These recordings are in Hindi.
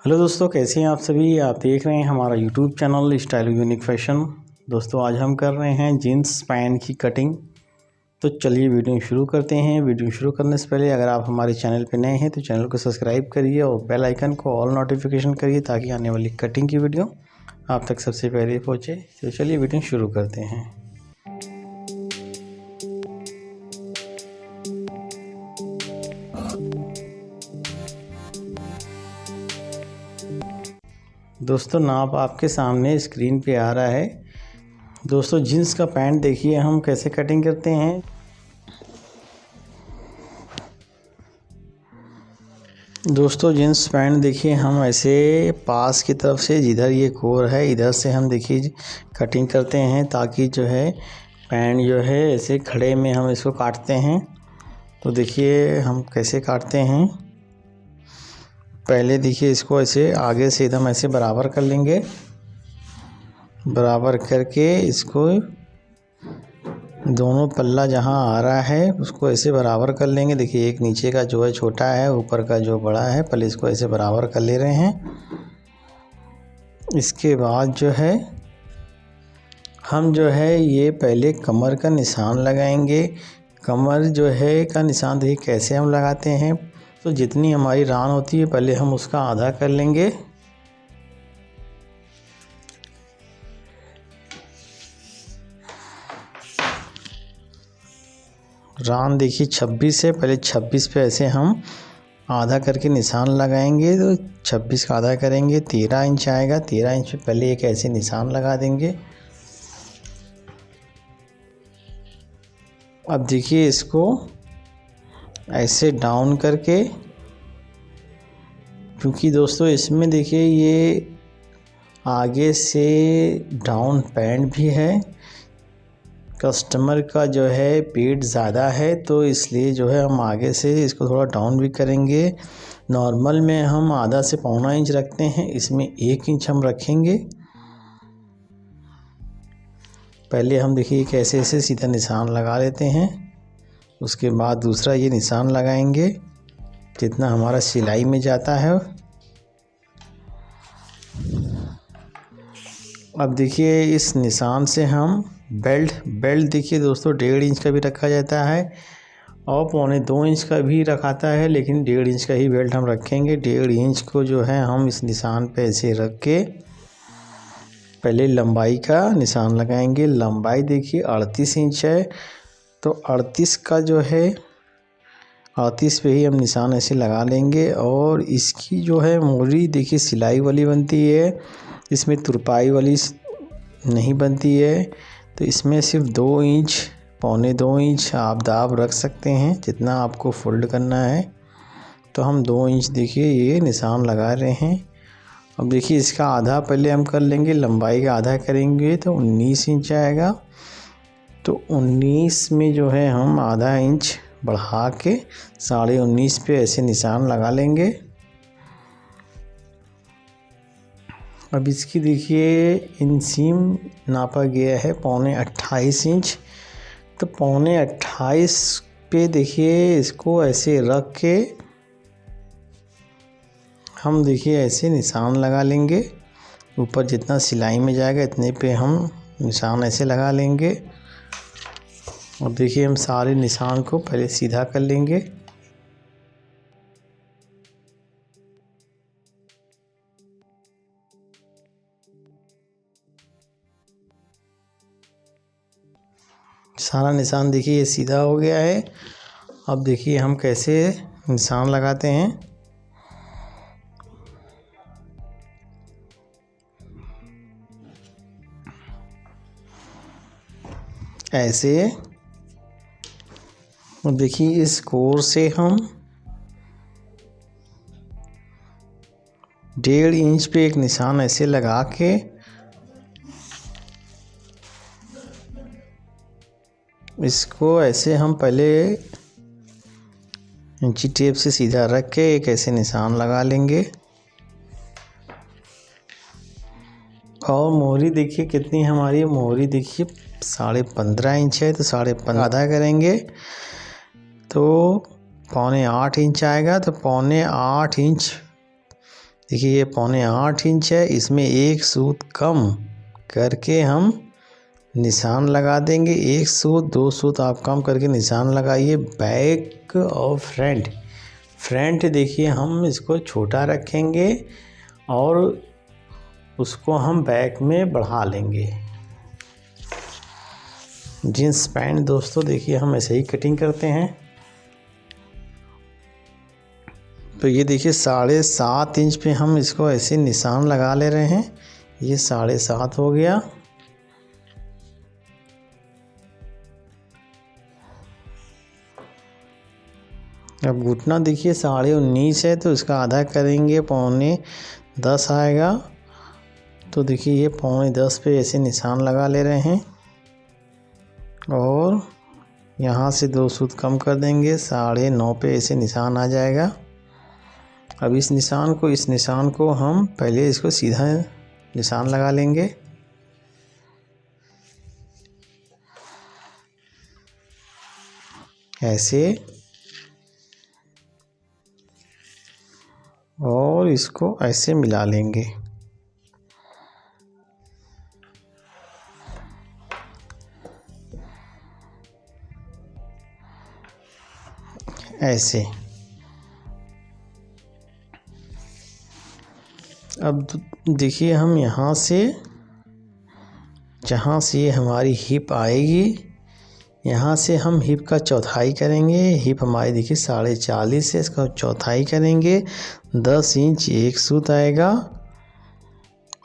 हेलो दोस्तों, कैसे हैं आप सभी। आप देख रहे हैं हमारा YouTube channel style unique fashion. दोस्तों आज हम कर रहे हैं जीन्स पैंट की कटिंग। तो चलिए वीडियो शुरू करते हैं। वीडियो शुरू करने से पहले अगर आप हमारे चैनल पर नए हैं तो चैनल को सब्सक्राइब करिए और बेल आइकन को ऑल नोटिफिकेशन करिए ताकि आने वाली कटिंग की वीडियो आप तक सबसे पहले पहुँचे। तो चलिए वीडियो शुरू करते हैं। दोस्तों नाप आपके सामने स्क्रीन पे आ रहा है। दोस्तों जीन्स का पैंट देखिए हम कैसे कटिंग करते हैं। दोस्तों जीन्स पैंट देखिए हम ऐसे पास की तरफ से, जिधर ये कोर है इधर से हम देखिए कटिंग करते हैं ताकि जो है पैंट जो है ऐसे खड़े में हम इसको काटते हैं। तो देखिए हम कैसे काटते हैं। पहले देखिए इसको ऐसे आगे से एकदम ऐसे बराबर कर लेंगे। बराबर करके इसको दोनों पल्ला जहां आ रहा है उसको ऐसे बराबर कर लेंगे। देखिए एक नीचे का जो है छोटा है, ऊपर का जो बड़ा है, पहले इसको ऐसे बराबर कर ले रहे हैं। इसके बाद जो है हम जो है ये पहले कमर का निशान लगाएंगे। कमर जो है का निशान देखिए कैसे हम लगाते हैं। तो जितनी हमारी रान होती है पहले हम उसका आधा कर लेंगे। रान देखिए 26 है, पहले 26 पे ऐसे हम आधा करके निशान लगाएंगे। तो 26 का आधा करेंगे 13 इंच आएगा। 13 इंच पे पहले एक ऐसे निशान लगा देंगे। अब देखिए इसको ऐसे डाउन करके, क्योंकि दोस्तों इसमें देखिए ये आगे से डाउन पैंट भी है, कस्टमर का जो है पेट ज़्यादा है तो इसलिए जो है हम आगे से इसको थोड़ा डाउन भी करेंगे। नॉर्मल में हम आधा से पौना इंच रखते हैं, इसमें 1 इंच हम रखेंगे। पहले हम देखिए कैसे ऐसे सीधा निशान लगा लेते हैं। उसके बाद दूसरा ये निशान लगाएंगे जितना हमारा सिलाई में जाता है। अब देखिए इस निशान से हम बेल्ट देखिए दोस्तों 1.5 इंच का भी रखा जाता है और 1.25 इंच का भी रखाता है, लेकिन 1.5 इंच का ही बेल्ट हम रखेंगे। 1.5 इंच को जो है हम इस निशान पे ऐसे रख के पहले लंबाई का निशान लगाएंगे। लंबाई देखिए 38 इंच है, तो 38 का जो है 38 पे ही हम निशान ऐसे लगा लेंगे। और इसकी जो है मोरी देखिए सिलाई वाली बनती है, इसमें तुरपाई वाली नहीं बनती है। तो इसमें सिर्फ 2 इंच, 1.25 इंच आप दाब रख सकते हैं जितना आपको फोल्ड करना है। तो हम 2 इंच देखिए ये निशान लगा रहे हैं। अब देखिए इसका आधा पहले हम कर लेंगे, लंबाई का आधा करेंगे तो 19 इंच आएगा। तो 19 में जो है हम आधा इंच बढ़ा के 19.5 पे ऐसे निशान लगा लेंगे। अब इसकी देखिए इंसीम नापा गया है 28 इंच। तो 28 पे देखिए इसको ऐसे रख के हम देखिए ऐसे निशान लगा लेंगे। ऊपर जितना सिलाई में जाएगा इतने पे हम निशान ऐसे लगा लेंगे। अब देखिए हम सारे निशान को पहले सीधा कर लेंगे। सारा निशान देखिए ये सीधा हो गया है। अब देखिए हम कैसे निशान लगाते हैं। ऐसे अब देखिए इस कोर से हम 1.5 इंच पे एक निशान ऐसे लगा के इसको ऐसे हम पहले इंची टेप से सीधा रख के एक ऐसे निशान लगा लेंगे। और मोहरी देखिए कितनी हमारी मोहरी देखिए 15.5 इंच है, तो 15.5 आधा करेंगे तो 7.25 इंच आएगा। तो 7.25 इंच देखिए ये 7.25 इंच है, इसमें एक सूत कम करके हम निशान लगा देंगे। एक सूत 2 सूत आप कम करके निशान लगाइए। बैक और फ्रंट देखिए हम इसको छोटा रखेंगे और उसको हम बैक में बढ़ा लेंगे। जींस पैंट दोस्तों देखिए हम ऐसे ही कटिंग करते हैं। तो ये देखिए 7.5 इंच पे हम इसको ऐसे निशान लगा ले रहे हैं। ये 7.5 हो गया। अब घुटना देखिए 19.5 है, तो इसका आधा करेंगे 9.25 आएगा। तो देखिए ये 9.25 पे ऐसे निशान लगा ले रहे हैं और यहाँ से 2 सूत कम कर देंगे। 9.5 पे ऐसे निशान आ जाएगा। अब इस निशान को हम पहले इसको सीधा निशान लगा लेंगे। ऐसे, और इसको ऐसे मिला लेंगे। ऐसे। अब देखिए हम यहाँ से, जहाँ से हमारी हिप आएगी, यहाँ से हम हिप का चौथाई करेंगे। हिप हमारी देखिए 40.5 है, इसका चौथाई करेंगे। 10 इंच एक सूत आएगा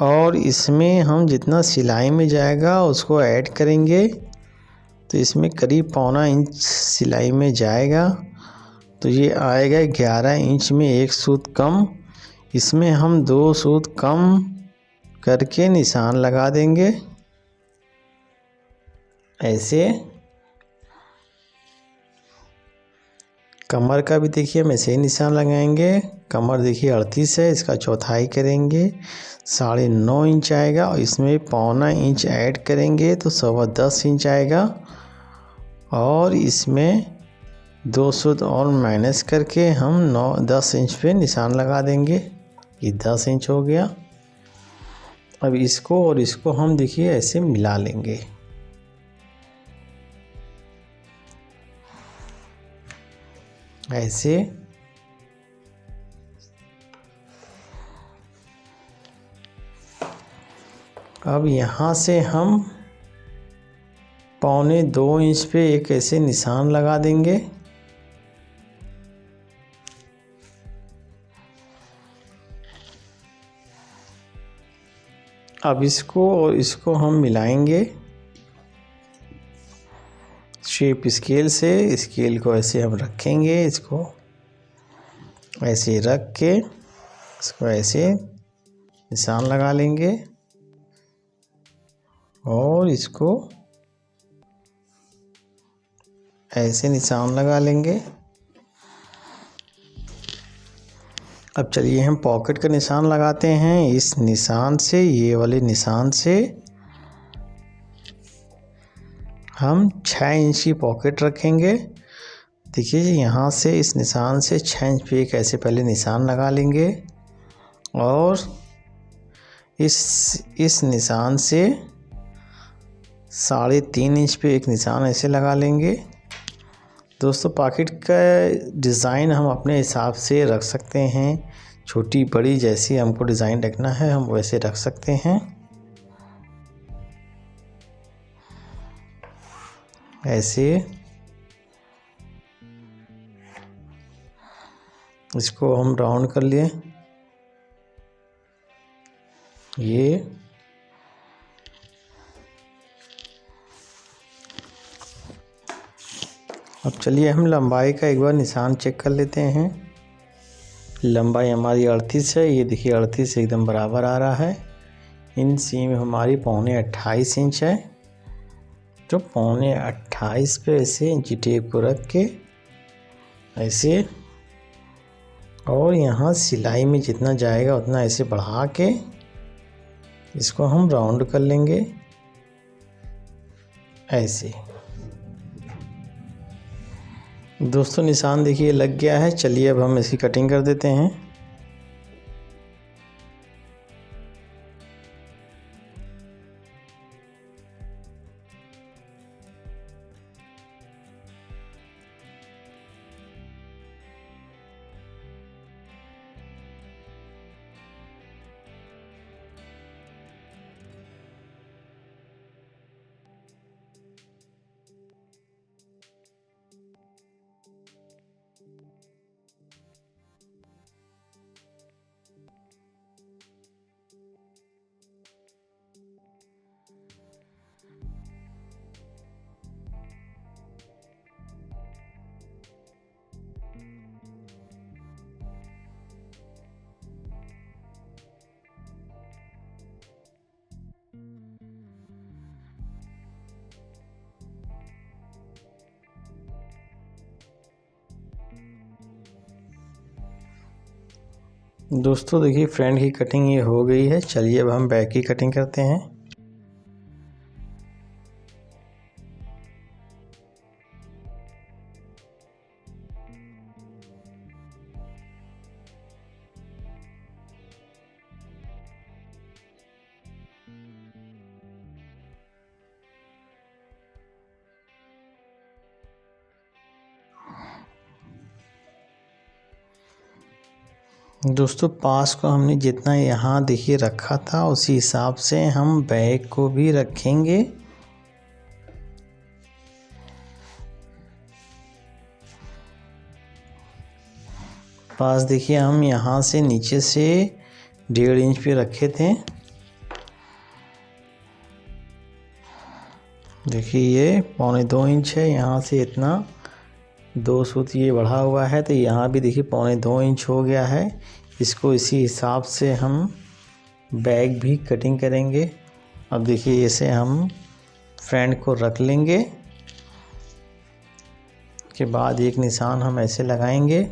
और इसमें हम जितना सिलाई में जाएगा उसको ऐड करेंगे। तो इसमें करीब 1.25 इंच सिलाई में जाएगा, तो ये आएगा 11 इंच में एक सूत कम। इसमें हम 2 सूत कम करके निशान लगा देंगे। ऐसे। कमर का भी देखिए हम ऐसे ही निशान लगाएंगे। कमर देखिए 38 है, इसका चौथाई करेंगे। 9.5 इंच आएगा और इसमें 1.25 इंच ऐड करेंगे तो 10.25 इंच आएगा। और इसमें 2 सूत और माइनस करके हम 10 इंच पे निशान लगा देंगे। ये 10 इंच हो गया। अब इसको और इसको हम देखिए ऐसे मिला लेंगे। ऐसे। अब यहाँ से हम 1.25 इंच पे एक ऐसे निशान लगा देंगे। अब इसको और इसको हम मिलाएंगे शेप स्केल से। स्केल को ऐसे हम रखेंगे, इसको ऐसे रख के इसको ऐसे निशान लगा लेंगे और इसको ऐसे निशान लगा लेंगे। अब चलिए हम पॉकेट का निशान लगाते हैं। इस निशान से, ये वाले निशान से हम 6 इंच की पॉकेट रखेंगे। देखिए यहाँ से इस निशान से 6 इंच पे एक ऐसे पहले निशान लगा लेंगे और इस निशान से 3.5 इंच पे एक निशान ऐसे लगा लेंगे। दोस्तों पॉकेट का डिज़ाइन हम अपने हिसाब से रख सकते हैं। छोटी बड़ी जैसी हमको डिज़ाइन रखना है हम वैसे रख सकते हैं। ऐसे इसको हम राउंड कर लिए। ये अब चलिए हम लंबाई का एक बार निशान चेक कर लेते हैं। लंबाई हमारी 38 है। ये देखिए 38 एकदम बराबर आ रहा है। इन सीम हमारी 28.25 इंच है। तो 28.25 पे ऐसे इंची टेप को रख के ऐसे, और यहाँ सिलाई में जितना जाएगा उतना ऐसे बढ़ा के इसको हम राउंड कर लेंगे ऐसे। दोस्तों निशान देखिए लग गया है। चलिए अब हम इसकी कटिंग कर देते हैं। दोस्तों देखिए फ्रंट की कटिंग ये हो गई है। चलिए अब हम बैक की कटिंग करते हैं। दोस्तों पास को हमने जितना यहाँ देखिए रखा था उसी हिसाब से हम बैक को भी रखेंगे। पास देखिए हम यहाँ से नीचे से 1.5 इंच पे रखे थे। देखिए ये 1.25 इंच है। यहाँ से इतना 2 सूत ये बढ़ा हुआ है, तो यहाँ भी देखिए 1.25 इंच हो गया है। इसको इसी हिसाब से हम बैक भी कटिंग करेंगे। अब देखिए इसे हम फ्रंट को रख लेंगे के बाद एक निशान हम ऐसे लगाएंगे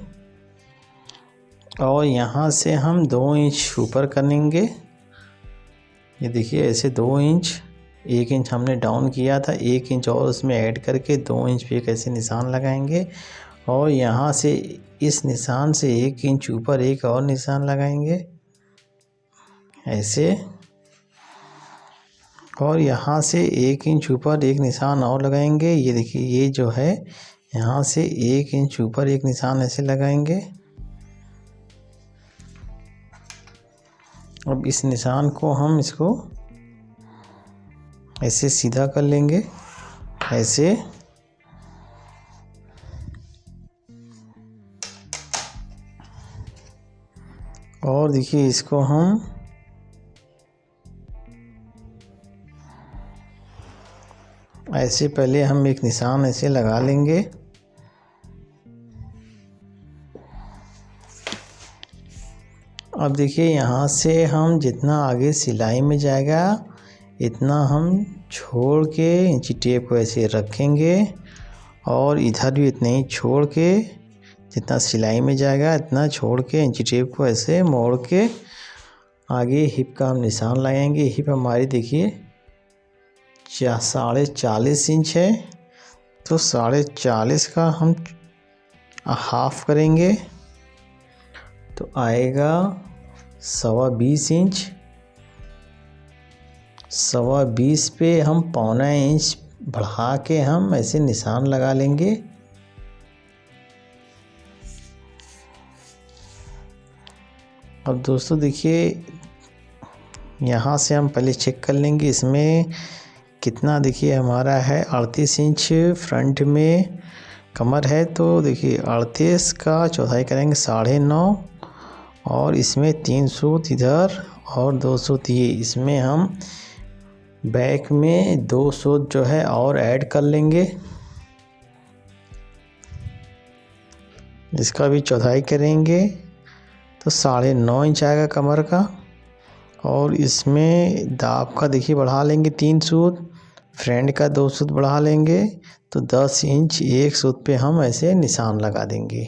और यहाँ से हम 2 इंच ऊपर करेंगे। ये देखिए ऐसे 2 इंच, 1 इंच हमने डाउन किया था, 1 इंच और उसमें ऐड करके 2 इंच पे एक ऐसे निशान लगाएंगे और यहाँ से इस निशान से 1 इंच ऊपर एक और निशान लगाएंगे ऐसे, और यहाँ से 1 इंच ऊपर एक निशान और लगाएंगे। ये देखिए ये जो है यहाँ से 1 इंच ऊपर एक निशान ऐसे लगाएंगे। अब इस निशान को हम इसको ऐसे सीधा कर लेंगे ऐसे, और देखिए इसको हम ऐसे पहले हम एक निशान ऐसे लगा लेंगे। अब देखिए यहाँ से हम जितना आगे सिलाई में जाएगा इतना हम छोड़ के इंची टेप को ऐसे रखेंगे और इधर भी इतना ही छोड़ के जितना सिलाई में जाएगा इतना छोड़ के इंची टेप को ऐसे मोड़ के आगे हिप का हम निशान लगाएंगे। हिप हमारी देखिए 40.5 इंच है, तो 40.5 का हम हाफ करेंगे तो आएगा 20.25 इंच। 20.25 पे हम 0.25 इंच बढ़ा के हम ऐसे निशान लगा लेंगे। अब दोस्तों देखिए यहाँ से हम पहले चेक कर लेंगे इसमें कितना, देखिए हमारा है 38 इंच फ्रंट में कमर है, तो देखिए 38 का चौथाई करेंगे 9.5, और इसमें 3 सूत इधर और 2 सूत ये, इसमें हम बैक में 2 सूत जो है और ऐड कर लेंगे। इसका भी चौथाई करेंगे तो 9.5 इंच आएगा कमर का, और इसमें दाब का देखिए बढ़ा लेंगे 3 सूत, फ्रंट का 2 सूत बढ़ा लेंगे तो 10 इंच एक सूत पे हम ऐसे निशान लगा देंगे।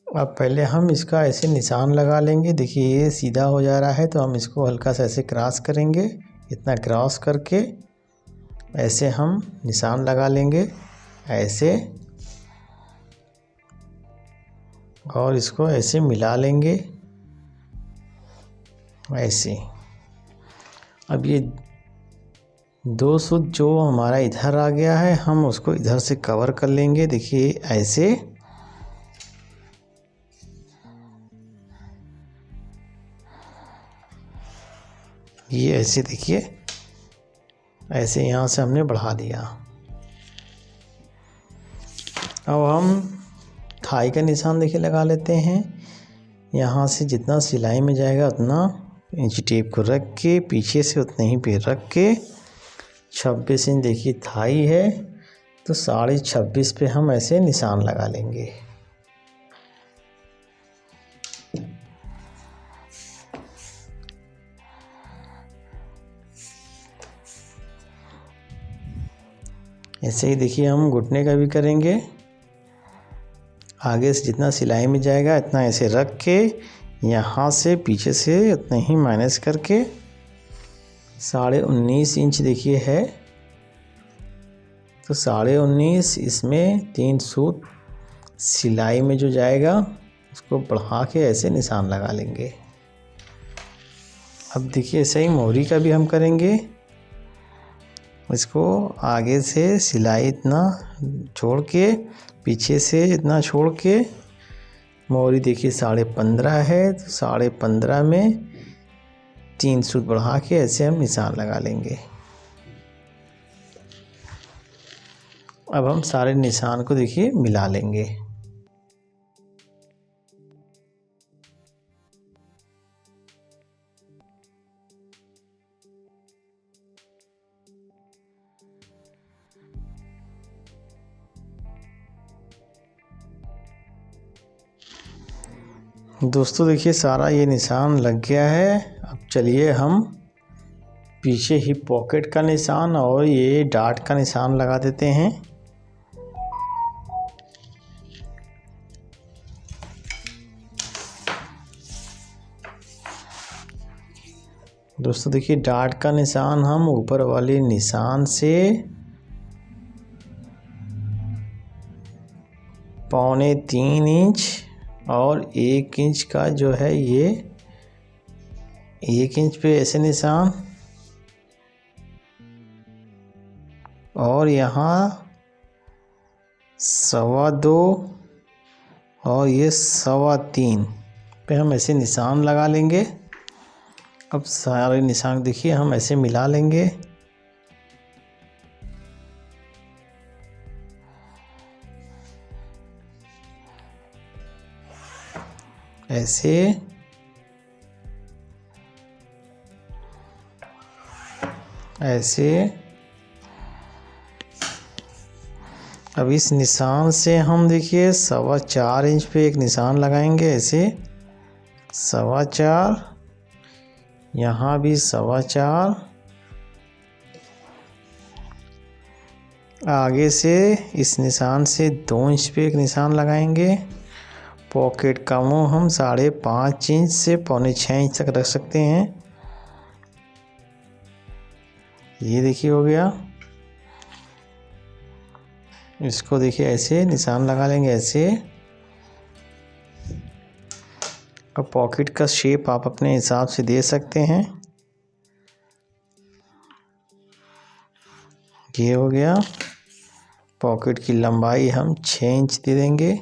अब पहले हम इसका ऐसे निशान लगा लेंगे। देखिए ये सीधा हो जा रहा है तो हम इसको हल्का सा ऐसे क्रॉस करेंगे, इतना क्रॉस करके ऐसे हम निशान लगा लेंगे ऐसे, और इसको ऐसे मिला लेंगे ऐसे। अब ये 2 सूत जो हमारा इधर आ गया है हम उसको इधर से कवर कर लेंगे। देखिए ऐसे, ये ऐसे देखिए ऐसे यहाँ से हमने बढ़ा दिया। अब हम थाई का निशान देखिए लगा लेते हैं। यहाँ से जितना सिलाई में जाएगा उतना इंची टेप को रख के पीछे से उतने ही पे रख के 26 इंच देखिए थाई है तो 26.5 पे हम ऐसे निशान लगा लेंगे। ऐसे ही देखिए हम घुटने का भी करेंगे। आगे से जितना सिलाई में जाएगा इतना ऐसे रख के यहाँ से पीछे से उतना ही माइनस करके 19.5 इंच देखिए है, तो 19.5 इसमें 3 सूत सिलाई में जो जाएगा उसको बढ़ा के ऐसे निशान लगा लेंगे। अब देखिए ऐसे ही मोहरी का भी हम करेंगे। इसको आगे से सिलाई इतना छोड़ के पीछे से इतना छोड़ के, मोहरी देखिए 15.5 है, तो 15.5 में 3 सूत बढ़ा के ऐसे हम निशान लगा लेंगे। अब हम सारे निशान को देखिए मिला लेंगे। दोस्तों देखिए सारा ये निशान लग गया है। अब चलिए हम पीछे ही पॉकेट का निशान और ये डार्ट का निशान लगा देते हैं। दोस्तों देखिए डार्ट का निशान हम ऊपर वाले निशान से 3.25 इंच और 1 इंच का जो है ये 1 इंच पे ऐसे निशान, और यहाँ 2.25 और ये 3.25 पे हम ऐसे निशान लगा लेंगे। अब सारे निशान देखिए हम ऐसे मिला लेंगे। ऐसे ऐसे अब इस निशान से हम देखिए 4.25 इंच पे एक निशान लगाएंगे। ऐसे 4.25, यहाँ भी 4.25, आगे से इस निशान से 2 इंच पे एक निशान लगाएंगे। पॉकेट का मुंह हम 5.5 इंच से 5.25 इंच तक रख सकते हैं। ये देखिए हो गया। इसको देखिए ऐसे निशान लगा लेंगे ऐसे। अब पॉकेट का शेप आप अपने हिसाब से दे सकते हैं। ये हो गया। पॉकेट की लंबाई हम 6 इंच दे देंगे।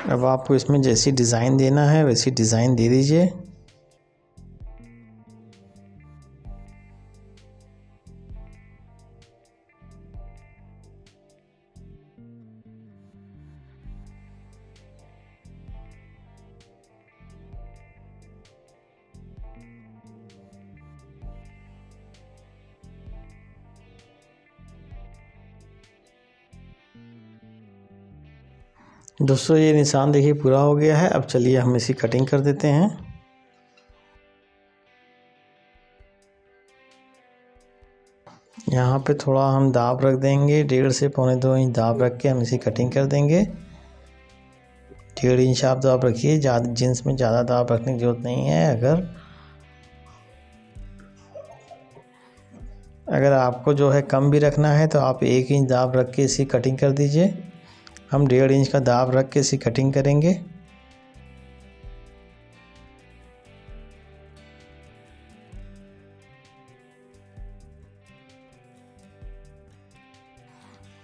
अब आपको इसमें जैसी डिज़ाइन देना है वैसी डिज़ाइन दे दीजिए। दोस्तों ये निशान देखिए पूरा हो गया है। अब चलिए हम इसी कटिंग कर देते हैं। यहाँ पे थोड़ा हम दाब रख देंगे, 1.5 से 2.25 इंच दाब रख के हम इसी कटिंग कर देंगे। 1.5 इंच आप दाब रखिए, ज़्यादा जींस में ज़्यादा दाब रखने की ज़रूरत नहीं है। अगर आपको जो है कम भी रखना है तो आप 1 इंच दाब रख के इसी कटिंग कर दीजिए। हम 1.5 इंच का दाब रख के इसी कटिंग करेंगे।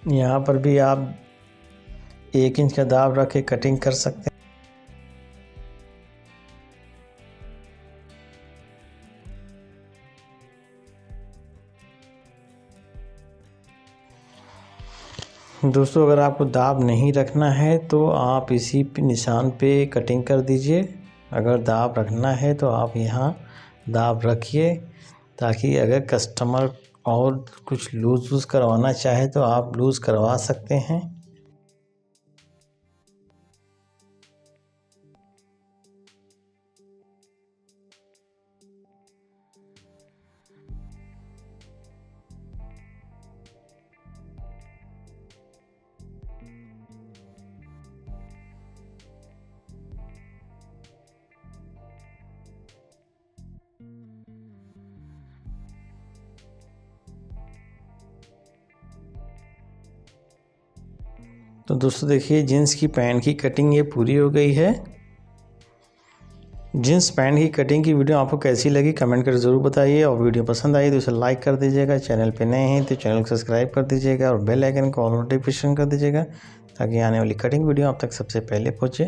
यहाँ पर भी आप 1 इंच का दाब रख के कटिंग कर सकते हैं। दोस्तों अगर आपको दाब नहीं रखना है तो आप इसी निशान पे कटिंग कर दीजिए। अगर दाब रखना है तो आप यहाँ दाब रखिए, ताकि अगर कस्टमर और कुछ लूज़ करवाना चाहे तो आप लूज़ करवा सकते हैं। तो दोस्तों देखिए जीन्स की पैंट की कटिंग ये पूरी हो गई है। जीन्स पैंट की कटिंग की वीडियो आपको कैसी लगी कमेंट कर ज़रूर बताइए, और वीडियो पसंद आई तो इसे लाइक कर दीजिएगा। चैनल पे नए हैं तो चैनल को सब्सक्राइब कर दीजिएगा और बेल आइकन को ऑल नोटिफिकेशन कर दीजिएगा ताकि आने वाली कटिंग वीडियो आप तक सबसे पहले पहुँचे।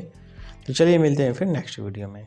तो चलिए मिलते हैं फिर नेक्स्ट वीडियो में।